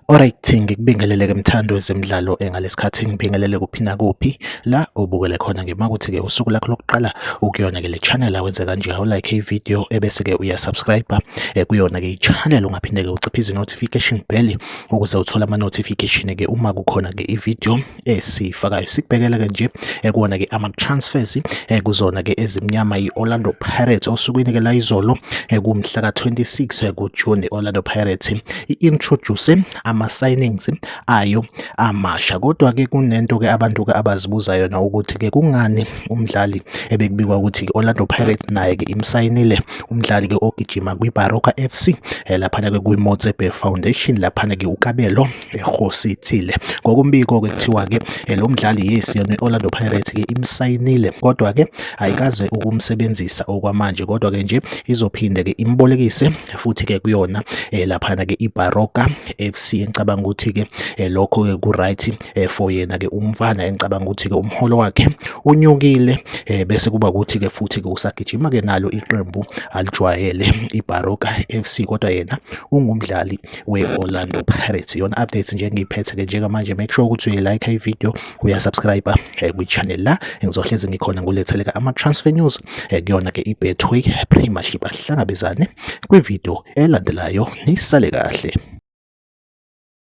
Alright, ngikubingelele-ke mthando wezemidlalo ngalesikhathi ngibingelele kuphi nakuphi la ubukele khona-ke makuthi-ke usuku lakho lokuqala ukuyona-ke le channel awenze kanje awulike ividiyo ebese-ke uyasubscribe kuyona-ke i-channel ungaphinde-ke uciphe notification bell ukuze uthole ama-notification-ke uma kukhona-ke ividiyo esiyifakayo. Sikubhekela-ke nje kuwona-ke ama-transfers kuzona-ke ezimnyama i-Orlando Pirates osukwini-ke la izolo kumhla ka-26 kuJune i-Orlando Pirates i-introduce ama-signings ayo amasha. Kodwa-ke kunento-ke abantu-ke abazibuza yona ukuthi-ke kungani umdlali ebekubikwa ukuthi i-Orlando Pirates naye-ke imsayinile umdlali-ke ogijima kwi-Baroka FC laphana-ke kwi-Motsepe Foundation laphana-ke uKabelo Rhosithile. Ngokumbiko-ke kuthiwa-ke lo mdlali yes yona i-Orlando Pirates-ke imsayinile kodwa-ke ayikaze ukumsebenzisa okwamanje, kodwa-ke nje izophinde-ke imbolekise futhi-ke kuyona laphana-ke iBaroka FC. Ngicabanga ukuthi-ke lokho-ke ku-right for yena-ke umfana. Engicabanga ukuthi-ke umholo wakhe unyukile bese kuba ukuthi-ke futhi-ke usagijima-ke nalo iqembu alijwayele iBaroka FC, kodwa yena ungumdlali we-Orlando Pirates. Iyona update nje engiyiphethe-ke njengamanje. Make sure ukuthi uyayilike ividiyo, uyasubscribe kwi-channel la engizohlezi ngikhona ngulethele ama-transfer news kuyona-ke i-Betway Premiership. Ahlangabezane kwividiyo elandelayo, nisale kahle.